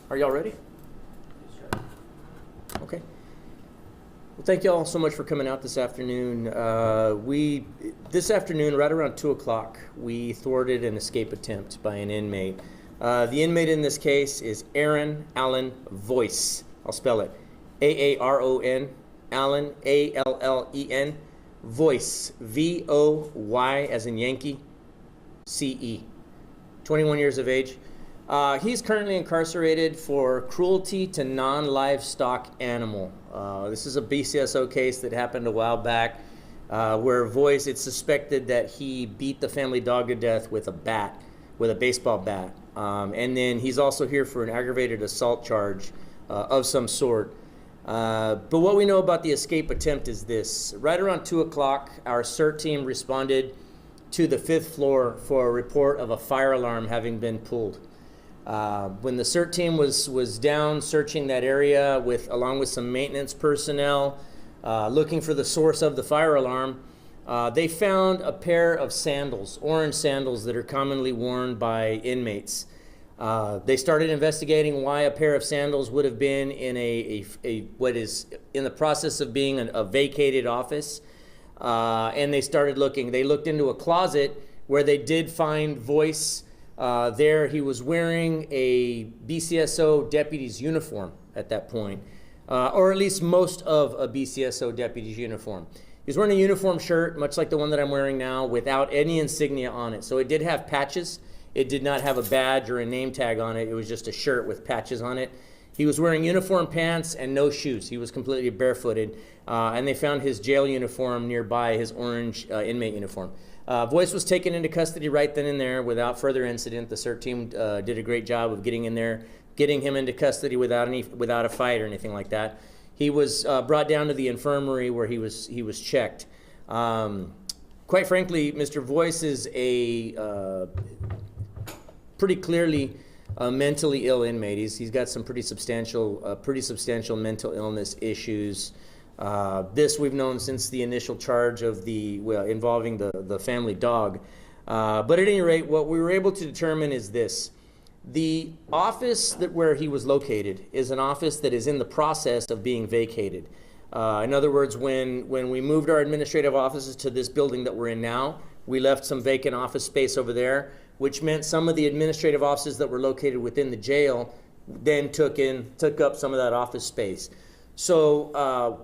Are y'all ready? Okay. Well, thank you all so much for coming out this afternoon. This afternoon, right around 2 o'clock, we thwarted an escape attempt by an inmate. The inmate in this case is Aaron Allen Voice. I'll spell it. A-A-R-O-N, Allen, A-L-L-E-N, Voice, V-O-Y as in Yankee, C-E. 21 years of age. He's currently incarcerated for cruelty to non-livestock animal. This is a BCSO case that happened a while back where Voice, it's suspected that he beat the family dog to death with a baseball bat. And then he's also here for an aggravated assault charge of some sort. But what we know about the escape attempt is this. Right around 2 o'clock, our CERT team responded to the 5th floor for a report of a fire alarm having been pulled. When the CERT team was down searching that area along with some maintenance personnel, looking for the source of the fire alarm, they found a pair of sandals, orange sandals that are commonly worn by inmates. They started investigating why a pair of sandals would have been in what is in the process of being a vacated office, and they started looking. They looked into a closet where they did find Voice. There he was wearing a BCSO deputy's uniform at that point, or at least most of a BCSO deputy's uniform. He was wearing a uniform shirt, much like the one that I'm wearing now, without any insignia on it. So it did have patches. It did not have a badge or a name tag on it. It was just a shirt with patches on it. He was wearing uniform pants and no shoes. He was completely barefooted. And they found his jail uniform nearby, his orange inmate uniform. Voice was taken into custody right then and there without further incident. The CERT team did a great job of getting in there, getting him into custody without a fight or anything like that. He was brought down to the infirmary where he was checked. Quite frankly, Mr. Voice is a pretty clearly mentally ill inmate. He's got some pretty substantial mental illness issues. This we've known since the initial charge of involving the family dog. But at any rate, what we were able to determine is this. The office where he was located is an office that is in the process of being vacated. In other words, when we moved our administrative offices to this building that we're in now, we left some vacant office space over there, which meant some of the administrative offices that were located within the jail then took up some of that office space. So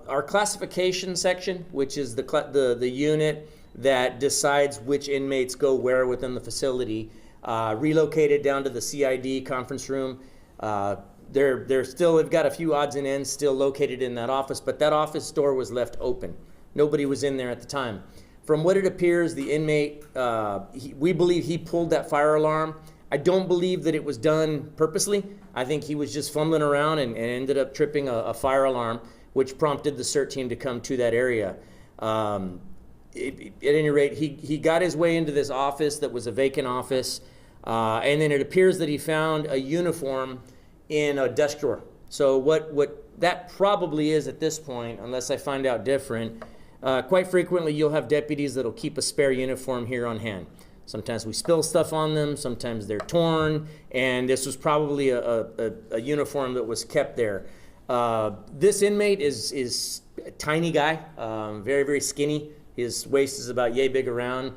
our classification section, which is the unit that decides which inmates go where within the facility, relocated down to the CID conference room. They've got a few odds and ends still located in that office, but that office door was left open. Nobody was in there at the time. From what it appears, the inmate, we believe he pulled that fire alarm. I don't believe that it was done purposely. I think he was just fumbling around and ended up tripping a fire alarm, which prompted the CERT team to come to that area. At any rate, he got his way into this office that was a vacant office, and then it appears that he found a uniform in a desk drawer. So what that probably is at this point, unless I find out different, quite frequently you'll have deputies that'll keep a spare uniform here on hand. Sometimes we spill stuff on them, sometimes they're torn, and this was probably a uniform that was kept there. This inmate is a tiny guy, very, very skinny. His waist is about yay big around.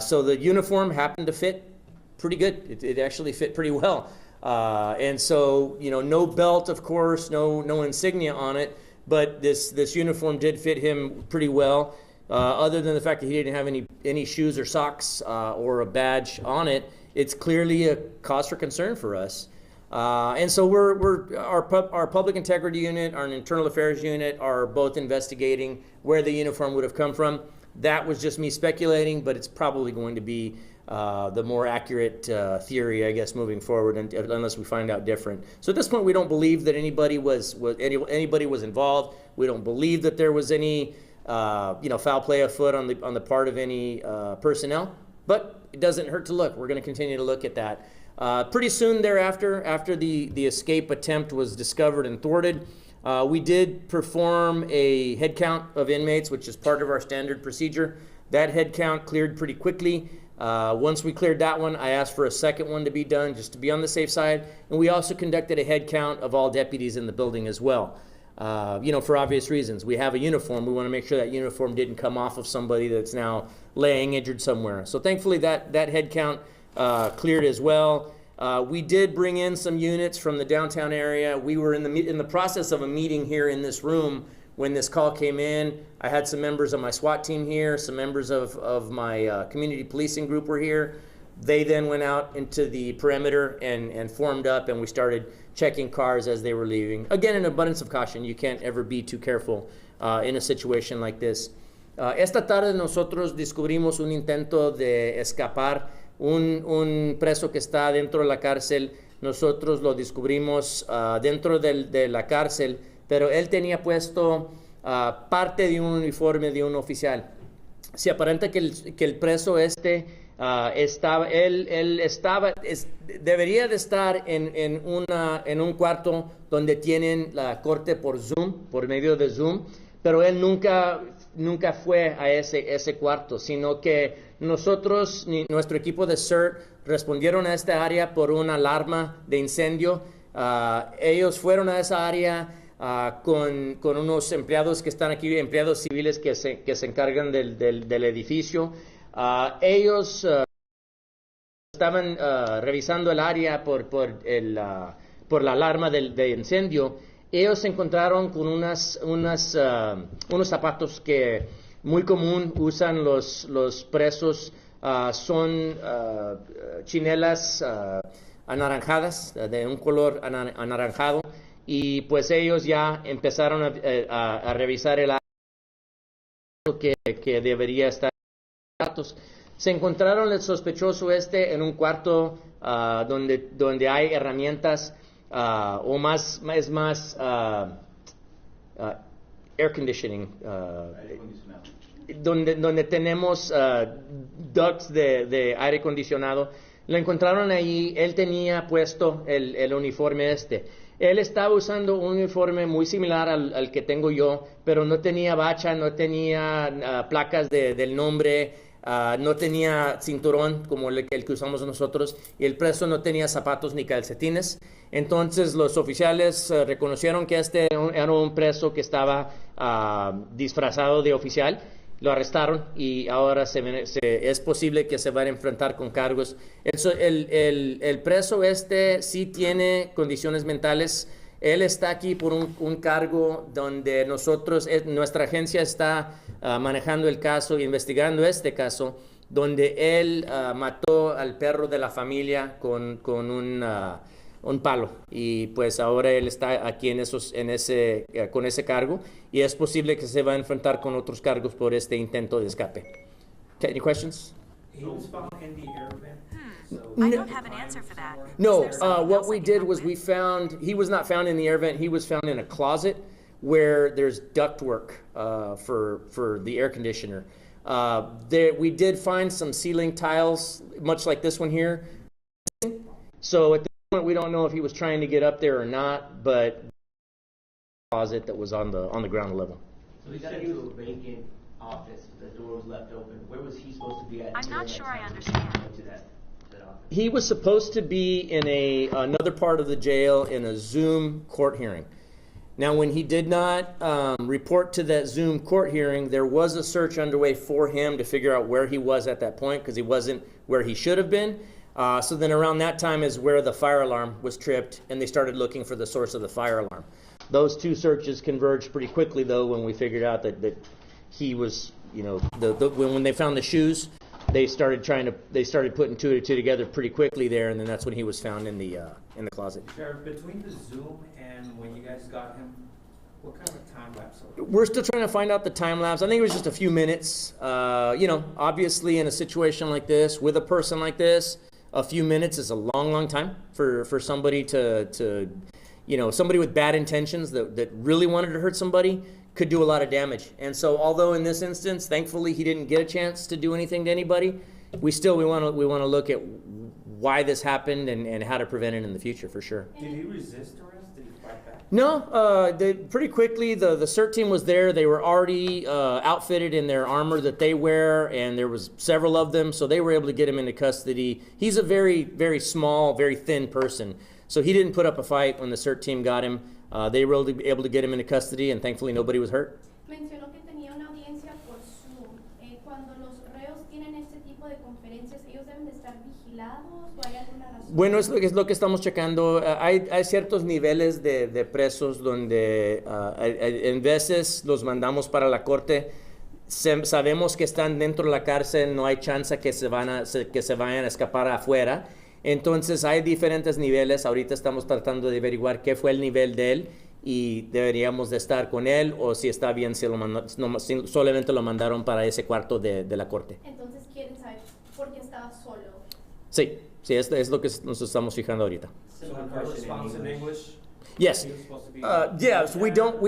So the uniform happened to fit pretty good. It actually fit pretty well. And so, no belt, of course, no insignia on it, but this uniform did fit him pretty well. Other than the fact that he didn't have any shoes or socks or a badge on it, it's clearly a cause for concern for us. And so our public integrity unit, our internal affairs unit are both investigating where the uniform would have come from. That was just me speculating, but it's probably going to be the more accurate theory, I guess, moving forward, unless we find out different. So at this point, we don't believe that anybody was involved. We don't believe that there was any foul play afoot on the part of any personnel, but it doesn't hurt to look. We're going to continue to look at that. Pretty soon thereafter, after the escape attempt was discovered and thwarted, we did perform a head count of inmates, which is part of our standard procedure. That head count cleared pretty quickly. Once we cleared that one, I asked for a second one to be done, just to be on the safe side. And we also conducted a head count of all deputies in the building as well. For obvious reasons. We have a uniform. We want to make sure that uniform didn't come off of somebody that's now laying injured somewhere. So thankfully that head count cleared as well. We did bring in some units from the downtown area. We were in the process of a meeting here in this room when this call came in. I had some members of my SWAT team here, some members of my community policing group were here. They then went out into the perimeter and formed up, and we started checking cars as they were leaving. Again, an abundance of caution. You can't ever be too careful in a situation like this. Esta tarde nosotros descubrimos un intento de escapar, un preso que está dentro de la cárcel. Nosotros lo descubrimos dentro de la cárcel, pero él tenía puesto parte de un uniforme de un oficial. Se aparenta que el preso debería de estar en un cuarto donde tienen la corte por medio de Zoom, pero él nunca fue a ese cuarto, sino que nosotros, nuestro equipo de CERT, respondieron a esta área por una alarma de incendio. Ellos fueron a esa área con unos empleados que están aquí, empleados civiles que se encargan del edificio. Ellos estaban revisando el área por la alarma de incendio. Ellos se encontraron con unos zapatos que muy común usan los presos. Son chinelas anaranjadas, de un color anaranjado. Y pues ellos ya empezaron a revisar el área que debería estar. Se encontraron el sospechoso en un cuarto donde hay herramientas o más air conditioning, donde tenemos ducts de aire acondicionado. Lo encontraron ahí. Él tenía puesto el uniforme Él estaba usando un uniforme muy similar al que tengo yo, pero no tenía bacha, no tenía placas del nombre, no tenía cinturón como el que usamos nosotros, y el preso no tenía zapatos ni calcetines. Entonces los oficiales reconocieron que era un preso que estaba disfrazado de oficial. Lo arrestaron y ahora es posible que se van a enfrentar con cargos. El preso sí tiene condiciones mentales. Él está aquí por un cargo donde nuestra agencia está manejando el caso, investigando este caso, donde él mató al perro de la familia con un palo, y pues ahora él está aquí con ese cargo, y es posible que se va a enfrentar con otros cargos por este intento de escape. Okay, any questions? He was found in the air vent. I don't have an answer for that. No, what we did was he was not found in the air vent. He was found in a closet where there's ductwork for the air conditioner. We did find some ceiling tiles, much like this one here. So at this point, we don't know if he was trying to get up there or not, but closet that was on the ground level. So he got into a vacant office, the door was left open. Where was he supposed to be at? I'm not sure I understand. To that office? He was supposed to be in another part of the jail in a Zoom court hearing. Now, when he did not report to that Zoom court hearing, there was a search underway for him to figure out where he was at that point, because he wasn't where he should have been. So then around that time is where the fire alarm was tripped, and they started looking for the source of the fire alarm. Those two searches converged pretty quickly, though, when we figured out that he was, when they found the shoes, they started putting two together pretty quickly there, and then that's when he was found in the closet. Sheriff, between the Zoom and when you guys got him, what kind of time lapse? We're still trying to find out the time lapse. I think it was just a few minutes. Obviously in a situation like this, with a person like this, a few minutes is a long, long time for somebody to somebody with bad intentions that really wanted to hurt somebody could do a lot of damage. And so, although in this instance, thankfully, he didn't get a chance to do anything to anybody, we want to look at why this happened and how to prevent it in the future, for sure. Did he resist arrest? Did he fight back? No, pretty quickly the CERT team was there. They were already outfitted in their armor that they wear, and there was several of them, so they were able to get him into custody. He's a very, very small, very thin person, so he didn't put up a fight when the CERT team got him. They were able to get him into custody, and thankfully nobody was hurt. Mencionó que tenía una audiencia por Zoom. Cuando los reos tienen este tipo de conferencias, ¿ellos deben de estar vigilados o hay alguna razón? Bueno, es lo que estamos checando. Hay ciertos niveles de presos donde en veces los mandamos para la corte. Sabemos que están dentro de la cárcel, no hay chance que se vayan a escapar afuera. Entonces hay diferentes niveles. Ahorita estamos tratando de averiguar qué fue el nivel de él y deberíamos de estar con él, o si está bien si solamente lo mandaron para ese cuarto de la corte. Entonces quieren saber por qué estaba solo. Sí, es lo que nos estamos fijando ahorita. So Carlos responds in English? Yes. He was supposed to be- Yes,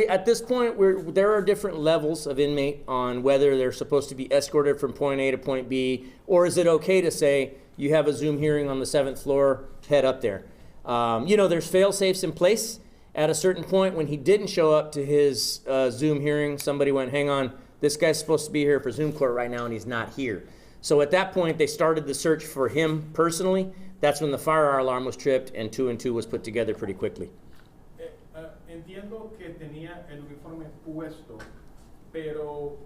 at this point, there are different levels of inmate on whether they're supposed to be escorted from point A to point B, or is it okay to say, you have a Zoom hearing on the 7th floor, head up there. There's fail-safes in place. At a certain point, when he didn't show up to his Zoom hearing, somebody went, hang on, this guy's supposed to be here for Zoom court right now, and he's not here. So at that point, they started the search for him personally. That's when the fire alarm was tripped, and 2 and 2 was put together pretty quickly. Entiendo que tenía el uniforme puesto, pero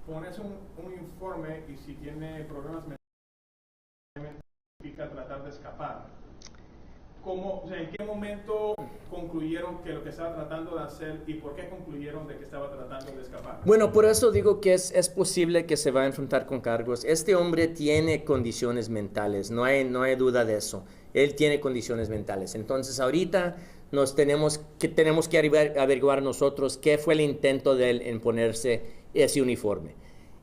pones un uniforme y si tiene problemas mentales, significa tratar de escapar. ¿En qué momento concluyeron que lo que estaba tratando de hacer y por qué concluyeron de que estaba tratando de escapar? Bueno, por eso digo que es posible que se va a enfrentar con cargos. Este hombre tiene condiciones mentales, no hay duda de eso. Él tiene condiciones mentales. Entonces ahorita tenemos que averiguar nosotros qué fue el intento de él en ponerse ese uniforme.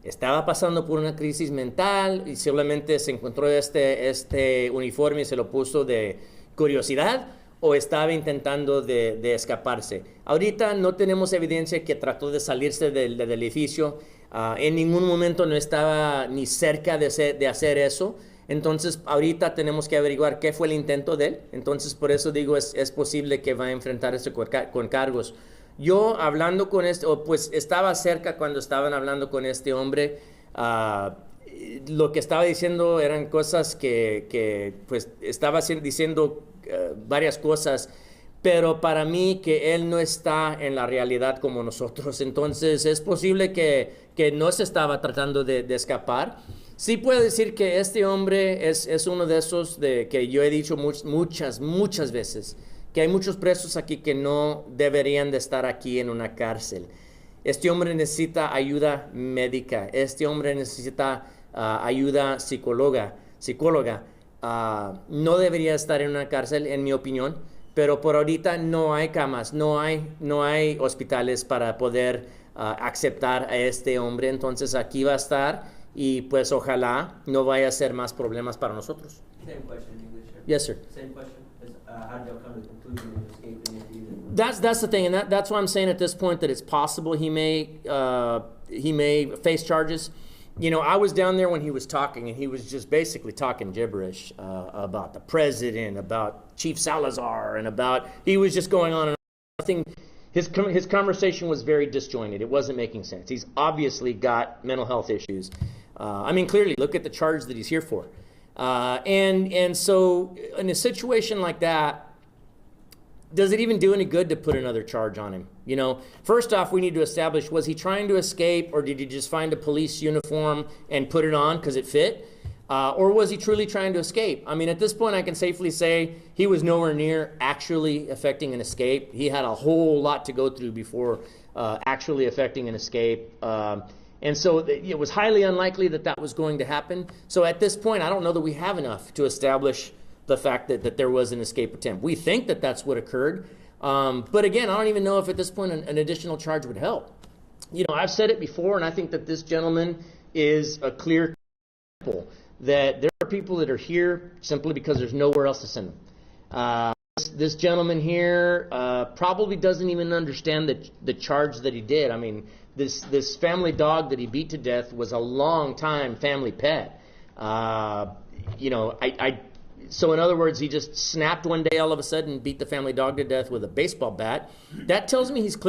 Estaba pasando por una crisis mental y simplemente se encontró este uniforme y se lo puso de curiosidad, o estaba intentando de escaparse. Ahorita no tenemos evidencia que trató de salirse del edificio. En ningún momento no estaba ni cerca de hacer eso. Entonces ahorita tenemos que averiguar qué fue el intento de él. Entonces por eso digo, es posible que va a enfrentarse con cargos. Yo hablando con pues estaba cerca cuando estaban hablando con este hombre. Lo que estaba diciendo eran cosas que pues estaba diciendo varias cosas, pero para mí que él no está en la realidad como nosotros. Entonces es posible que no se estaba tratando de escapar. Sí puedo decir que este hombre es uno de esos que yo he dicho muchas veces, que hay muchos presos aquí que no deberían de estar aquí en una cárcel. Este hombre necesita ayuda médica, este hombre necesita ayuda psicóloga. No debería estar en una cárcel, en mi opinión, pero por ahorita no hay camas, no hay hospitales para poder aceptar a este hombre. Entonces aquí va a estar y pues ojalá no vaya a ser más problemas para nosotros. Same question in English. Sir. Yes, sir. Same question. How did y'all come to the conclusion of escaping if you didn't? That's the thing, and that's why I'm saying at this point that it's possible he may face charges. I was down there when he was talking, and he was just basically talking gibberish about the president, about Chief Salazar, and he was just going on and on. Nothing. His conversation was very disjointed. It wasn't making sense. He's obviously got mental health issues. Clearly, look at the charge that he's here for. And so in a situation like that, does it even do any good to put another charge on him? First off, we need to establish, was he trying to escape, or did he just find a police uniform and put it on because it fit? Or was he truly trying to escape? At this point, I can safely say he was nowhere near actually effecting an escape. He had a whole lot to go through before actually effecting an escape. And so it was highly unlikely that was going to happen. So at this point, I don't know that we have enough to establish the fact that there was an escape attempt. We think that that's what occurred. But again, I don't even know if at this point an additional charge would help. I've said it before, and I think that this gentleman is a clear example that there are people that are here simply because there's nowhere else to send them. This gentleman here probably doesn't even understand the charge that he did. This family dog that he beat to death was a long time family pet. So in other words, he just snapped one day all of a sudden and beat the family dog to death with a baseball bat. That tells me he's clear.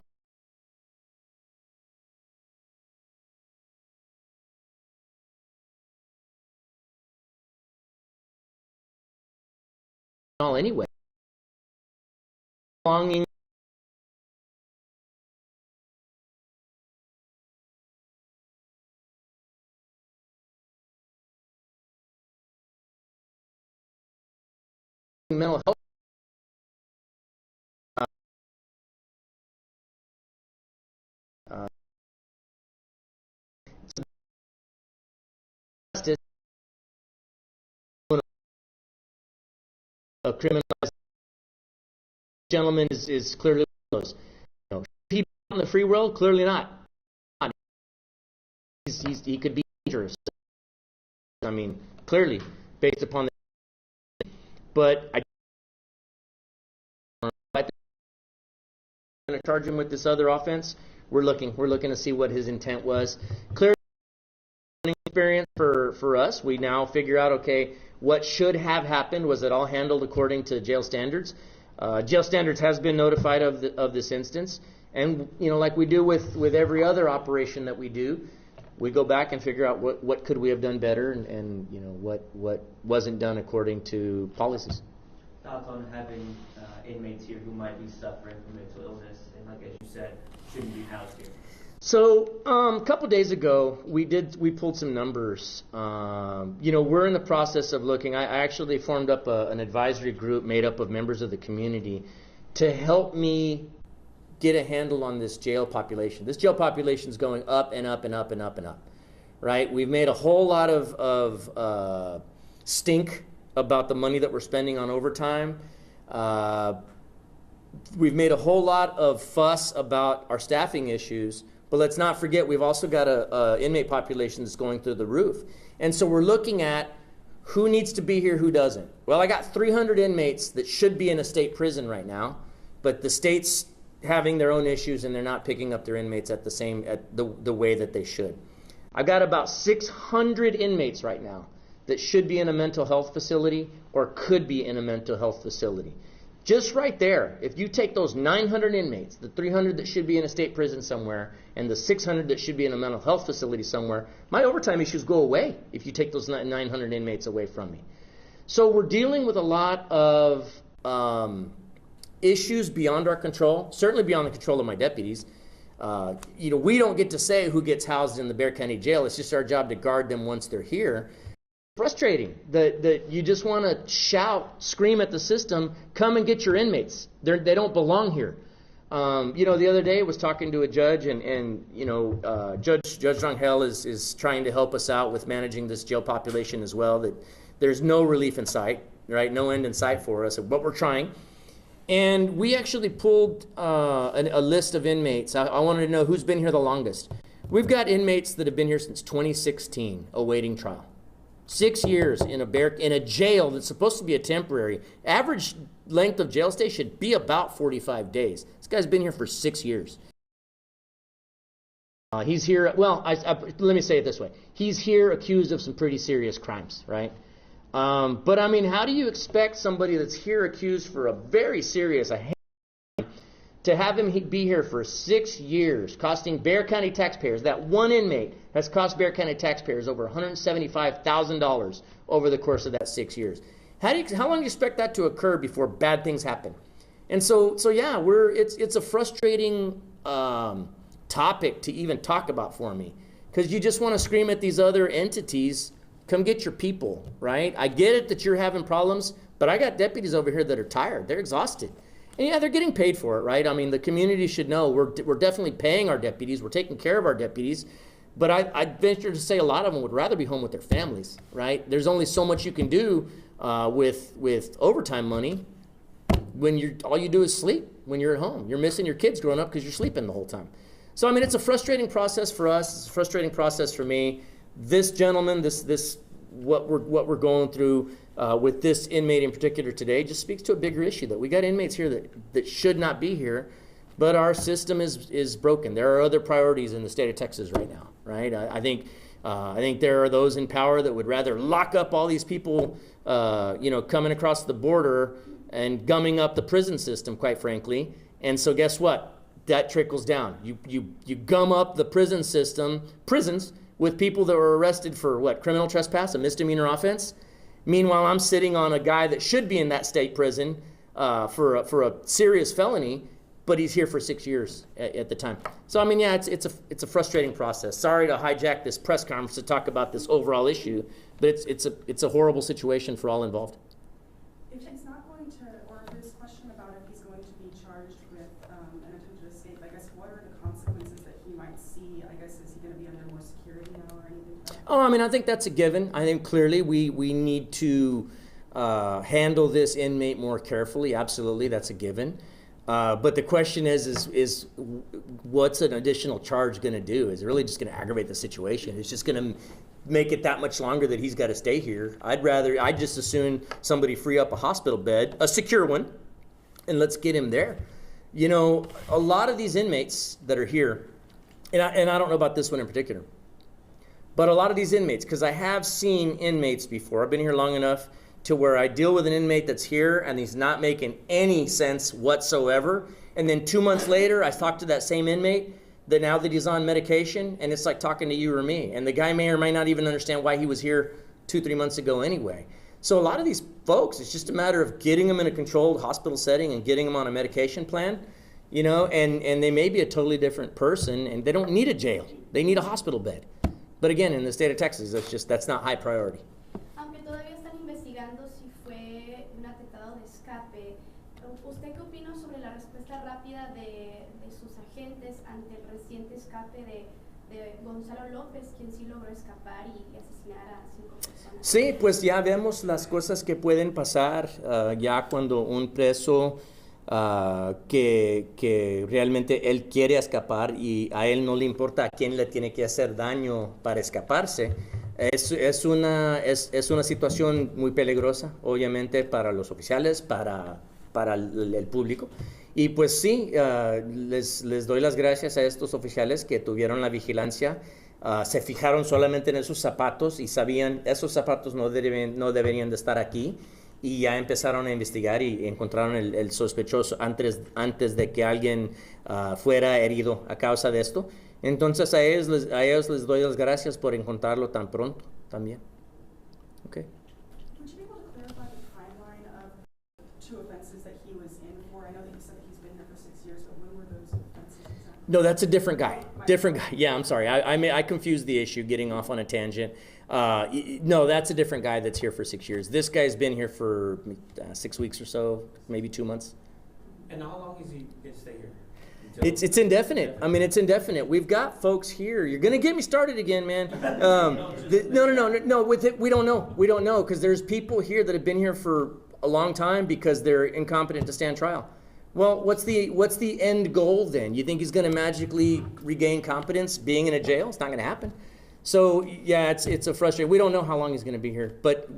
Anyway, belonging mental health. Justice, a criminalized gentleman is clearly one of those. You know, people in the free world, clearly not. He could be dangerous. I mean, clearly, based upon the. But I'm going to charge him with this other offense. We're looking to see what his intent was. Clearly, experience for us. We now figure out, okay, what should have happened. Was it all handled according to jail standards? Jail standards has been notified of this instance, and like we do with every other operation that we do, we go back and figure out what could we have done better, and what wasn't done according to policies. Thoughts on having inmates here who might be suffering from mental illness and, like as you said, shouldn't be housed here? So a couple days ago, we pulled some numbers. We're in the process of looking. I actually formed up an advisory group made up of members of the community to help me get a handle on this jail population. This jail population is going up and up and up and up and up, right? We've made a whole lot of stink about the money that we're spending on overtime. We've made a whole lot of fuss about our staffing issues, but let's not forget we've also got a inmate population that's going through the roof. And so we're looking at who needs to be here, who doesn't. Well, I got 300 inmates that should be in a state prison right now, but the state's having their own issues and they're not picking up their inmates at the way that they should. I've got about 600 inmates right now that should be in a mental health facility or could be in a mental health facility. Just right there, if you take those 900 inmates, the 300 that should be in a state prison somewhere, and the 600 that should be in a mental health facility somewhere, my overtime issues go away if you take those 900 inmates away from me. So we're dealing with a lot of issues beyond our control, certainly beyond the control of my deputies. We don't get to say who gets housed in the Bexar County Jail. It's just our job to guard them once they're here. Frustrating that you just want to shout, scream at the system, come and get your inmates. They don't belong here. The other day I was talking to a judge, and Judge Rangel is trying to help us out with managing this jail population as well. That there's no relief in sight, right? No end in sight for us, but we're trying. And we actually pulled a list of inmates. I wanted to know who's been here the longest. We've got inmates that have been here since 2016 awaiting trial. 6 years in a jail that's supposed to be a temporary. Average length of jail stay should be about 45 days. This guy's been here for 6 years. He's here, let me say it this way. He's here accused of some pretty serious crimes, right? But I mean, how do you expect somebody that's here accused for a very serious, to have him be here for 6 years, costing Bexar County taxpayers? That one inmate has cost Bexar County taxpayers over $175,000 over the course of that 6 years. How long do you expect that to occur before bad things happen? And so yeah, it's a frustrating topic to even talk about for me, because you just want to scream at these other entities, come get your people, right? I get it that you're having problems, but I got deputies over here that are tired. They're exhausted. And yeah, they're getting paid for it, right? I mean, the community should know we're definitely paying our deputies. We're taking care of our deputies. But I'd venture to say a lot of them would rather be home with their families, right? There's only so much you can do with overtime money when all you do is sleep when you're at home. You're missing your kids growing up because you're sleeping the whole time. So, I mean, it's a frustrating process for us. It's a frustrating process for me. This gentleman, what we're going through with this inmate in particular today just speaks to a bigger issue, that we got inmates here that should not be here, but our system is broken. There are other priorities in the state of Texas right now, right? I think there are those in power that would rather lock up all these people coming across the border and gumming up the prison system, quite frankly. And so guess what? That trickles down. You gum up the prisons with people that were arrested for what? Criminal trespass, a misdemeanor offense. Meanwhile, I'm sitting on a guy that should be in that state prison for a serious felony, but he's here for 6 years at the time. So I mean, yeah, it's a frustrating process. Sorry to hijack this press conference to talk about this overall issue, but it's a horrible situation for all involved. If he's not going to, or if there's question about if he's going to be charged with an attempted escape, I guess what are the consequences that he might see? I guess is he going to be under more security now or anything like that? Oh, I mean, I think that's a given. I think clearly we need to handle this inmate more carefully. Absolutely, that's a given. But the question is what's an additional charge going to do? Is it really just going to aggravate the situation? It's just going to make it that much longer that he's got to stay here. I'd just assume somebody free up a hospital bed, a secure one, and let's get him there. You know, a lot of these inmates that are here, and I don't know about this one in particular, but a lot of these inmates, because I have seen inmates before, I've been here long enough to where I deal with an inmate that's here and he's not making any sense whatsoever. And then 2 months later, I talk to that same inmate that now that he's on medication, and it's like talking to you or me. And the guy may or may not even understand why he was here 2-3 months ago anyway. So a lot of these folks, it's just a matter of getting them in a controlled hospital setting and getting them on a medication plan, you know, and they may be a totally different person and they don't need a jail. They need a hospital bed. But again, in the state of Texas, that's not high priority. Aunque todavía están investigando si fue un atentado de escape, ¿usted qué opina sobre la respuesta rápida de sus agentes ante el reciente escape de Gonzalo López, quien sí logró escapar y asesinar a 5 personas? Sí, pues ya vemos las cosas que pueden pasar ya cuando un preso que realmente él quiere escapar y a él no le importa a quién le tiene que hacer daño para escaparse. Es una situación muy peligrosa, obviamente, para los oficiales, para el público. Y pues sí, les doy las gracias a estos oficiales que tuvieron la vigilancia, se fijaron solamente en esos zapatos y sabían esos zapatos no deberían de estar aquí. Y ya empezaron a investigar y encontraron el sospechoso antes de que alguien fuera herido a causa de esto. Entonces a ellos les doy las gracias por encontrarlo tan pronto también. Okay. Would you be able to clarify the timeline of the 2 offenses that he was in for? I know that you said that he's been here for 6 years, but when were those offenses exactly? No, that's a different guy. Different guy. Yeah, I'm sorry. I confused the issue, getting off on a tangent. No, that's a different guy that's here for 6 years. This guy's been here for 6 weeks or so, maybe 2 months. And how long is he going to stay here? It's indefinite. I mean, it's indefinite. We've got folks here. You're going to get me started again, man. No. With it, we don't know. We don't know because there's people here that have been here for a long time because they're incompetent to stand trial. Well, what's the end goal then? You think he's going to magically regain competence being in a jail? It's not going to happen. So yeah, it's a frustrating. We don't know how long he's going to be here, but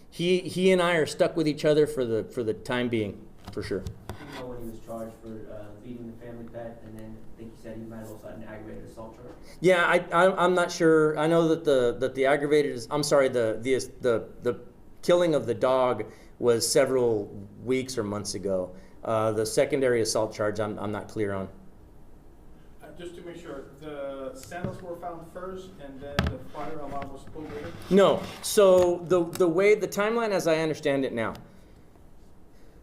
he and I are stuck with each other for the time being, for sure. You know when he was charged for leaving the family pet, and then I think you said he might have also had an aggravated assault charge. Yeah, I'm not sure. I know that the aggravated. I'm sorry. The killing of the dog was several weeks or months ago. The secondary assault charge, I'm not clear on. Just to make sure, the sandals were found first and then the fire alarm was pulled later? No. So the way the timeline, as I understand it now,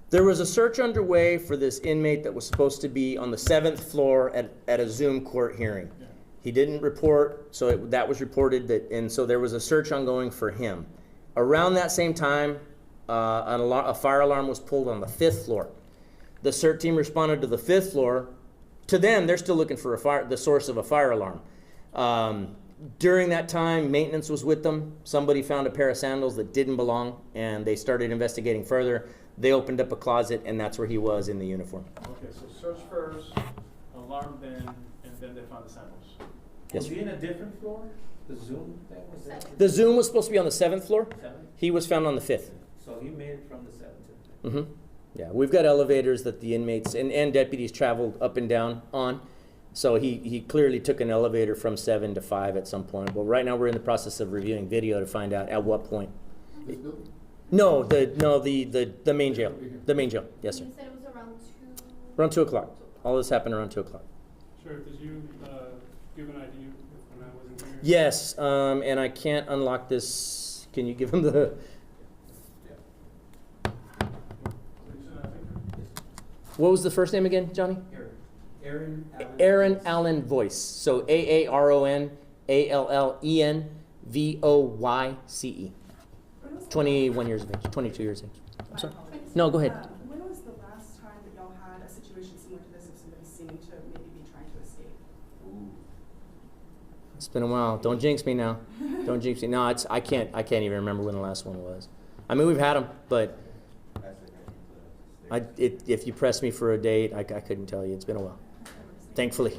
there was a search underway for this inmate that was supposed to be on the 7th floor at a Zoom court hearing. Yeah. He didn't report, so that was reported and so there was a search ongoing for him. Around that same time, a fire alarm was pulled on the 5th floor. The CERT team responded to the 5th floor. To them, they're still looking for the source of a fire alarm. During that time, maintenance was with them. Somebody found a pair of sandals that didn't belong, and they started investigating further. They opened up a closet, and that's where he was in the uniform. Okay, so search first, alarm then, and then they found the sandals. Yes, Was he in a different floor? The Zoom thing was that? the Zoom was supposed to be on the 7th floor. 7? He was found on the 5th. So he made it from the 7 to the 5. Mm-hmm. Yeah, we've got elevators that the inmates and deputies traveled up and down on. So he clearly took an elevator from 7 to 5 at some point. But right now we're in the process of reviewing video to find out at what point. No, the main jail. The main jail. Yes, sir. You said it was around 2. Around 2 o'clock. All this happened around 2 o'clock. Sheriff, did you give an ID when I wasn't here? Yes, and I can't unlock this. Can you give him the? What was the first name again, Johnny? Aaron Allen. Aaron Allen Voice. So AARONALLENVOYCE. 21 years of age. 22 years of age. I'm sorry. No, go ahead. When was the last time that y'all had a situation similar to this of somebody seeming to maybe be trying to escape? It's been a while. Don't jinx me now. Don't jinx me. No, I can't even remember when the last one was. I mean, we've had them, but if you press me for a date, I couldn't tell you. It's been a while. Thankfully.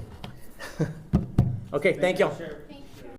Okay, thank y'all. Sheriff.